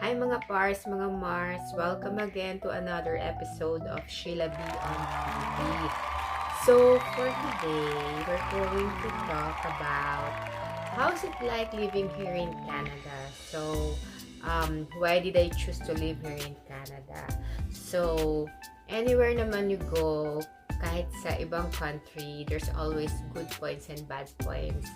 Hi mga Pars, mga Mars! Welcome again to another episode of Sheila B on TV. So, for today, we're going to talk about how's it like living here in Canada. So, why did I choose to live here in Canada? So, anywhere naman you go, kahit sa ibang country, there's always good points and bad points.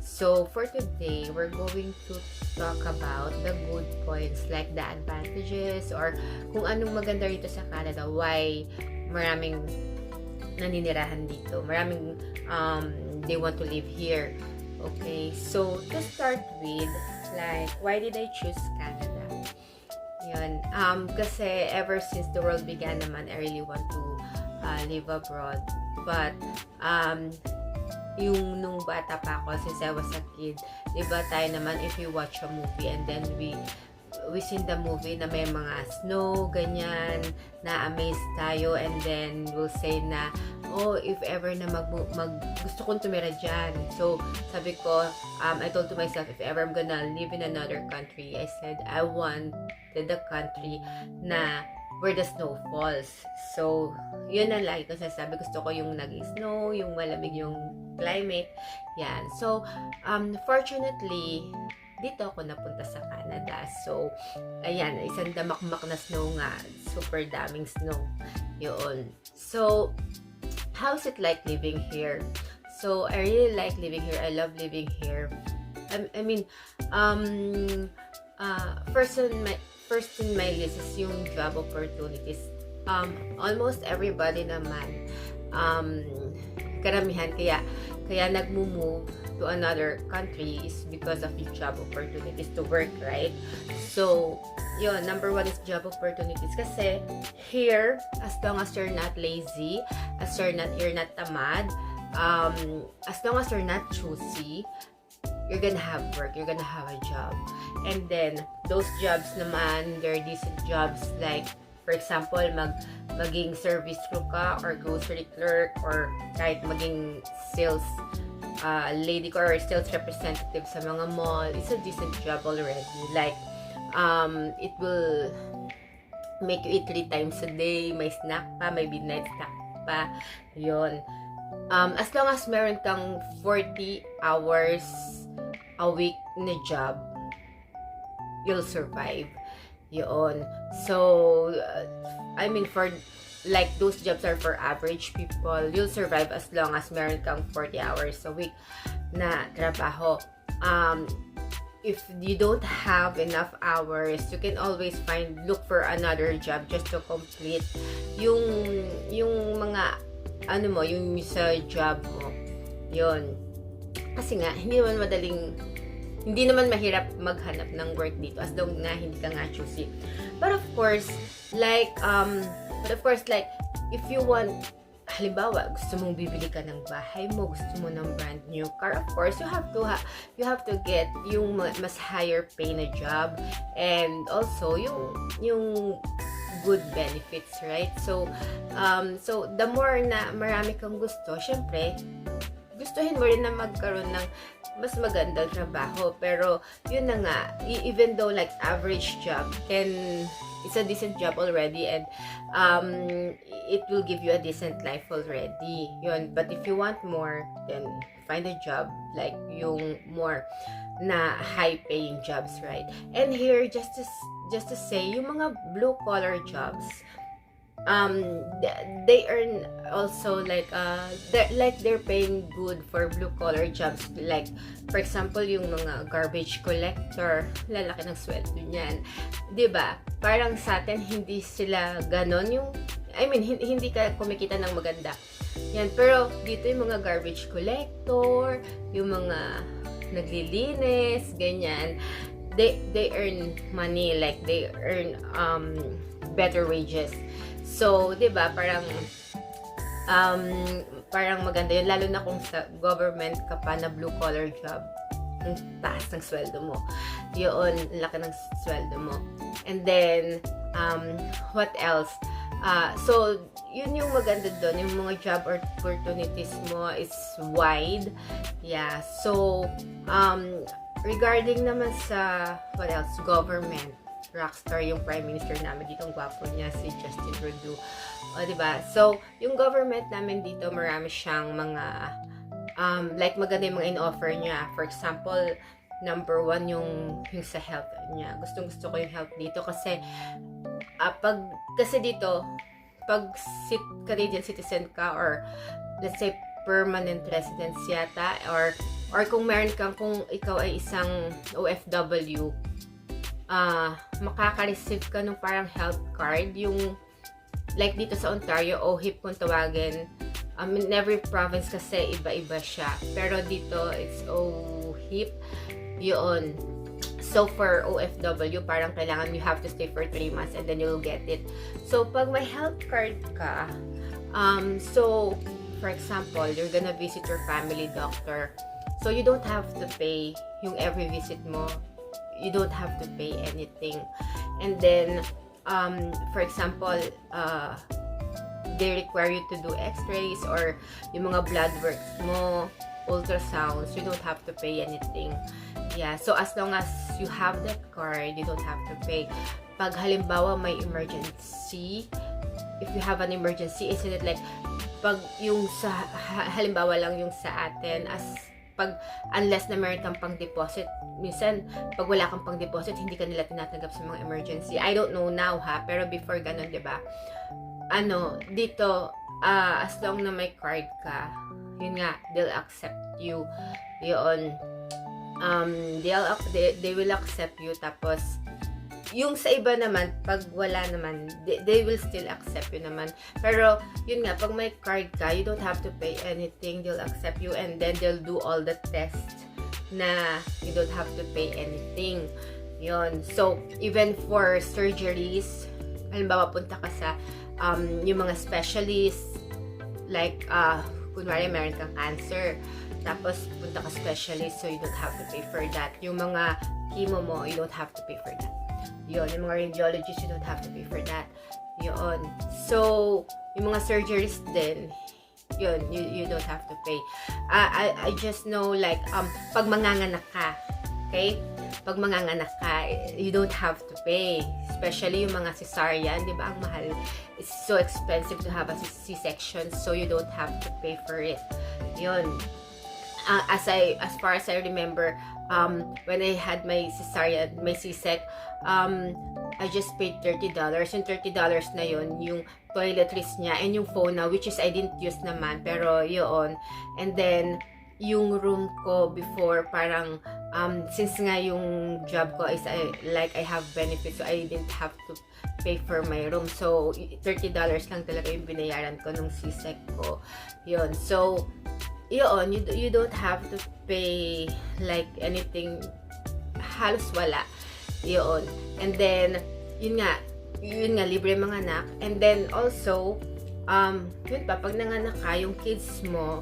So, for today, we're going to talk about the good points, like the advantages or kung anong maganda rito sa Canada, why maraming naninirahan dito, maraming they want to live here. Okay, so to start with, like, why did I choose Canada? Yun, kasi ever since the world began naman, I really want to live abroad. But, yung nung bata pa ako, since I was a kid, diba tayo naman, if you watch a movie and then we seen the movie na may mga snow, ganyan, na-amaze tayo, and then we'll say na, oh, if ever na gusto kong tumira dyan. So, sabi ko, I told to myself, if ever I'm gonna live in another country, I said, I want the country na where the snow falls. So, yun ang lagi ko sasabi. Gusto ko yung nag-snow, yung malamig yung climate. Yan. So, fortunately, dito ako napunta sa Canada. So, ayan, isang damakmak na snow nga. Super daming snow. Yun. So, how's it like living here? So, I really like living here. I love living here. I mean, first in my list is yung job opportunities. Almost everybody naman, karamihan kaya nagmo-move to another country is because of the job opportunities to work, right? So, yun, number one is job opportunities. Kasi here, as long as you're not lazy, as you're not tamad, as long as you're not choosy, you're gonna have work, you're gonna have a job. And then, those jobs naman, they're decent jobs, like, for example, maging service crew ka, or grocery clerk, or kahit maging sales lady ka, or sales representative sa mga mall. It's a decent job already. Like, it will make you eat 3 times a day, may snack pa, may midnight snack pa, yun. As long as meron kang 40 hours a week na job, you'll survive. Yun. So, I mean, for, like, those jobs are for average people. You'll survive as long as meron kang 40 hours a week na trabaho. If you don't have enough hours, you can always look for another job just to complete yung mga, yung sa job mo. Yun. Kasi nga, hindi naman mahirap maghanap ng work dito as long na hindi ka nga choosy. But of course, like, if you want, halimbawa, gusto mong bibili ka ng bahay mo, gusto mo ng brand new car, of course, you have to get yung mas higher pay na job, and also yung good benefits, right? So the more na marami kang gusto, syempre, gustuhin mo rin na magkaroon ng mas magandang trabaho. Pero, yun na nga, even though like average job, it's a decent job already, and it will give you a decent life already. Yun. But if you want more, then find a job like yung more na high-paying jobs, right? And here, just to say, yung mga blue-collar jobs, they earn also like they're paying good for blue collar jobs, like for example yung mga garbage collector, lalaki ng sweldo niyan, 'di ba? Parang sa atin hindi sila ganon, yung hindi ka kumikita ng maganda yan, pero dito yung mga garbage collector, yung mga naglilinis, ganyan, they earn money, like they earn better wages. So, 'di ba, parang maganda 'yun, lalo na kung sa government ka pa na blue collar job. Ang taas ng sweldo mo. 'Yun, laki ng sweldo mo. And then what else? So, 'yun yung maganda doon, yung mga job opportunities mo is wide. Yeah. So, regarding naman sa what else? Government. rockstar yung prime minister namin dito. Ang gwapo niya, si Justin Trudeau. O, diba? So, yung government namin dito, marami siyang mga, like maganda yung mga in-offer niya. For example, number 1 yung sa health niya. Gustong-gusto ko yung health dito kasi, kasi dito, pag Canadian citizen ka or let's say permanent residence yata or kung meron kang, kung ikaw ay isang OFW, makaka-receive ka ng parang health card, yung like dito sa Ontario, OHIP kung tawagin. In every province kasi iba-iba siya, pero dito it's OHIP yun. So for OFW, parang kailangan you have to stay for 3 months and then you'll get it. So pag may health card ka, so for example, you're gonna visit your family doctor. So you don't have to pay yung every visit mo. You don't have to pay anything. And then, for example, they require you to do x-rays or yung mga blood works mo, ultrasounds, you don't have to pay anything. Yeah, so as long as you have that card, you don't have to pay. Pag halimbawa may emergency, if you have an emergency, isn't it like, pag yung sa, halimbawa lang yung sa atin, unless na meron kang pang deposit, minsan, pag wala kang pang deposit, hindi ka nila tinatanggap sa mga emergency. I don't know now ha, pero before ganun, diba? Dito, as long na may card ka, yun nga, they'll accept you. Yun. They will accept you. Tapos, yung sa iba naman, pag wala naman, they will still accept you naman. Pero, yun nga, pag may card ka, you don't have to pay anything. They'll accept you and then they'll do all the tests na you don't have to pay anything. Yun. So, even for surgeries, halimbawa, punta ka sa yung mga specialists, like, kunwari, meron kang cancer, tapos punta ka specialist, so you don't have to pay for that. Yung mga chemo mo, you don't have to pay for that. Yun, yung mga radiologists, you don't have to pay for that. Yun. So, yung mga surgeries din, yun, you don't have to pay. I just know, like, pag manganganak ka, okay? Pag manganganak ka, you don't have to pay. Especially yung mga cesarean, di ba? Ang mahal. It's so expensive to have a C-section, so you don't have to pay for it. Yun. As far as I remember, when I had my cesarean, my C-sec, I just paid $30. Yung $30 na yun, yung toiletries niya, and yung phone na, which is I didn't use naman, pero yun. And then, yung room ko before, parang, since nga yung job ko is I have benefits, so I didn't have to pay for my room. So, $30 lang talaga yung binayaran ko nung C-sec ko. Yun. So, yun, you don't have to pay like anything, halos wala. Yun. And then, yun nga, libre mga anak. And then also, yun pa, pag nanganak ka, yung kids mo,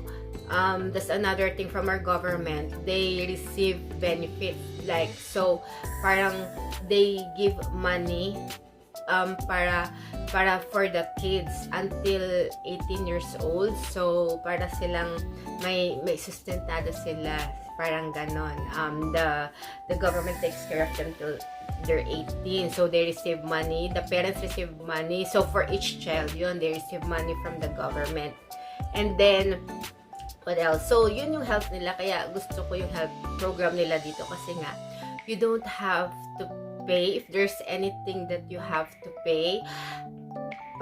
that's another thing from our government, they receive benefits. Like, so, parang they give money para for the kids until 18 years old. So, para silang may sustentado sila. Parang ganon. The government takes care of them till they're 18. So, they receive money. The parents receive money. So, for each child, yun, they receive money from the government. And then, what else? So, yun yung health nila. Kaya gusto ko yung health program nila dito kasi nga, you don't have to pay. If there's anything that you have to pay,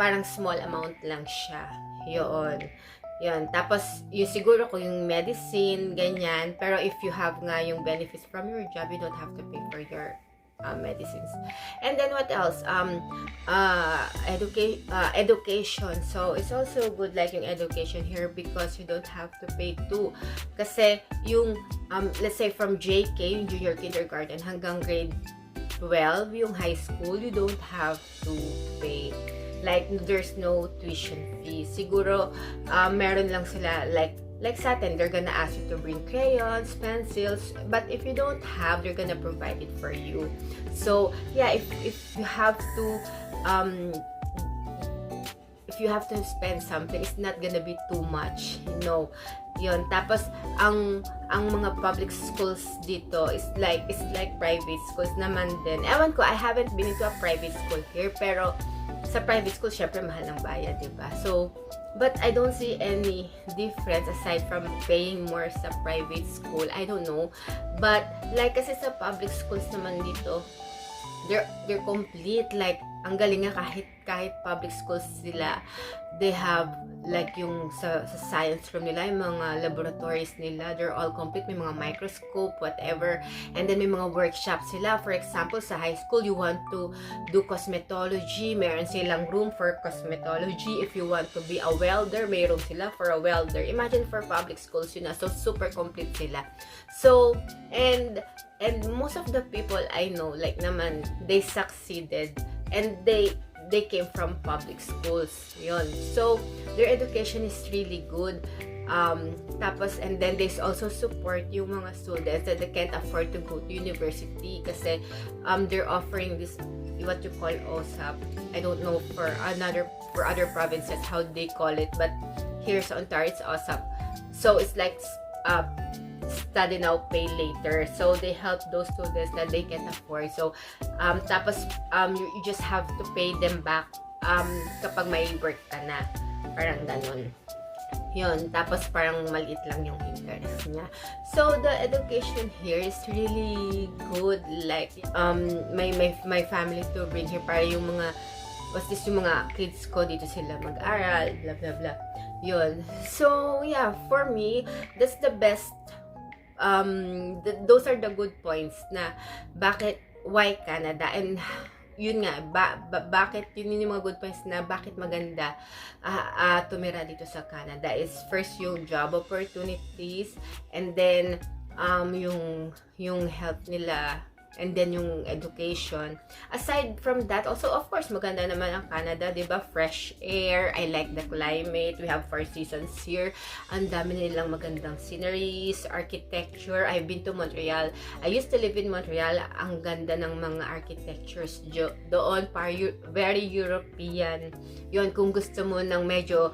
parang small amount lang siya. Yun. Yun. Tapos, yung siguro ko yung medicine, ganyan. Pero if you have nga yung benefits from your job, you don't have to pay for your medicines. And then what else? Education. So, it's also good like yung education here because you don't have to pay too. Kasi yung, let's say from JK, yung junior kindergarten, hanggang grade 12, yung high school, you don't have to pay. Like, there's no tuition fee. Siguro, meron lang sila, like sa atin, they're gonna ask you to bring crayons, pencils, but if you don't have, they're gonna provide it for you. So, yeah, if you have to, if you have to spend something, it's not gonna be too much, you know. Yun. Tapos, ang mga public schools dito is like private schools naman din. Ewan ko, I haven't been into a private school here, pero sa private school, syempre mahal ng bayad, diba? So, but I don't see any difference aside from paying more sa private school. I don't know. But, like, kasi sa public schools naman dito, they're complete. Like, ang galing nga kahit public schools sila, they have like yung sa science room nila, yung mga laboratories nila, they're all complete. May mga microscope, whatever. And then may mga workshops sila. For example, sa high school, you want to do cosmetology, meron silang room for cosmetology. If you want to be a welder, may room sila for a welder. Imagine for public schools yun na. So, super complete sila. So, and most of the people I know, like naman, they succeeded and they came from public schools. Yun. So, their education is really good. Tapos, and then they also support yung mga students that they can't afford to go to university kasi they're offering this, what you call OSAP. I don't know for other provinces how they call it, but here sa Ontario, it's OSAP. So, it's like study now, pay later. So, they help those students that they can't afford. So, tapos, you just have to pay them back kapag may work ka na. Parang ganun. Yun. Tapos, parang maliit lang yung interest niya. So, the education here is really good. Like, my family to bring here para yung mga, yung mga kids ko dito sila mag-aral, blah, blah, blah. Yun. So, yeah, for me, that's the best. Those are the good points na why Canada, and yun nga, bakit yun yung mga good points na bakit maganda tumira dito sa Canada is first yung job opportunities, and then yung health nila, and then yung education. Aside from that, also of course maganda naman ang Canada, 'di ba? Fresh air, I like the climate. We have 4 seasons here. Ang dami nilang magandang sceneries, architecture. I've been to Montreal. I used to live in Montreal. Ang ganda ng mga architectures doon, very European. 'Yon, kung gusto mo ng medyo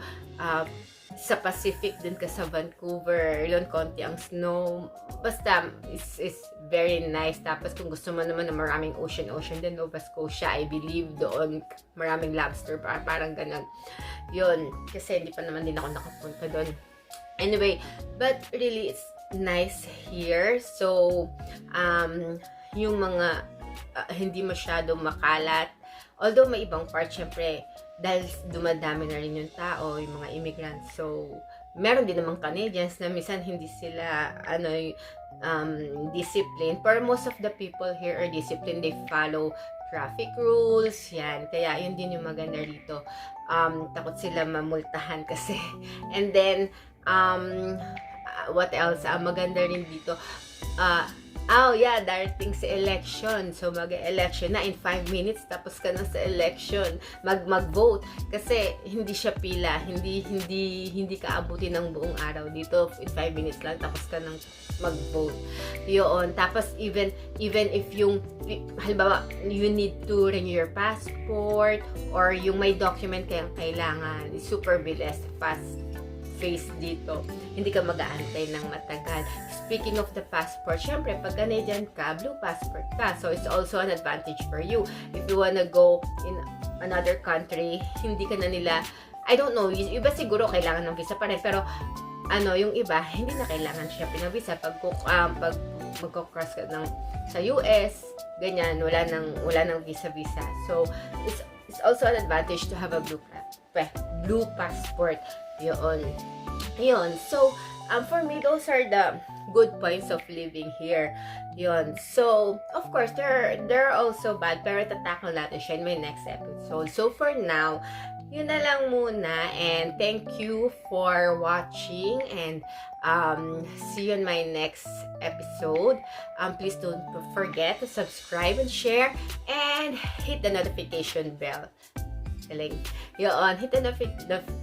sa Pacific din ka sa Vancouver, yun, konti ang snow. Basta, is very nice. Tapos, kung gusto mo naman na maraming ocean din, Nova Scotia, I believe doon, maraming lobster, parang ganun. Yun, kasi hindi pa naman din ako nakapunta doon. Anyway, but really, it's nice here. So, yung mga hindi masyado makalat. Although, may ibang part, syempre, dahil dumadami na rin yung tao, yung mga immigrants. So, meron din namang Canadians na minsan hindi sila disciplined. But most of the people here are disciplined. They follow traffic rules. Yan. Kaya yun din yung maganda rito. Takot sila mamultahan kasi. And then, what else? Maganda rin dito. Darating sa election. So, mag-election na in 5 minutes, tapos ka na sa election. Mag-vote. Kasi, hindi siya pila. Hindi ka abutin ng buong araw dito. In 5 minutes lang, tapos ka nang mag-vote. Yun. Tapos, even if halimbawa, you need to renew your passport, or yung may document kayang kailangan, super bilis, fast face dito. Hindi ka mag-aantay ng matagal. Speaking of the passport, syempre, pag Canadian ka, blue passport ka. So, it's also an advantage for you. If you wanna go in another country, hindi ka na nila, I don't know, iba siguro kailangan ng visa pa rin, pero yung iba, hindi na kailangan syempre ng visa. Pag magko-cross ka sa US, ganyan, wala nang visa. So, it's also an advantage to have a blue passport. Yun. So, for me, those are the good points of living here. Yun. So, of course, there are also bad, pero tatakal natin siya in my next episode. So, for now, yun na lang muna, and thank you for watching, and see you in my next episode. Please don't forget to subscribe and share, and hit the notification bell. Yun, hit the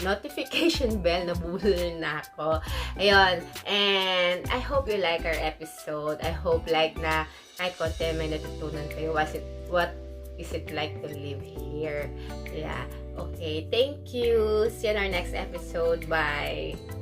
notification bell, nabulol na ako. Ayun, and I hope you like our episode. I hope na kahit konti may natutunan kayo. What is it like to live here? Yeah, okay, thank you. See you in our next episode. Bye!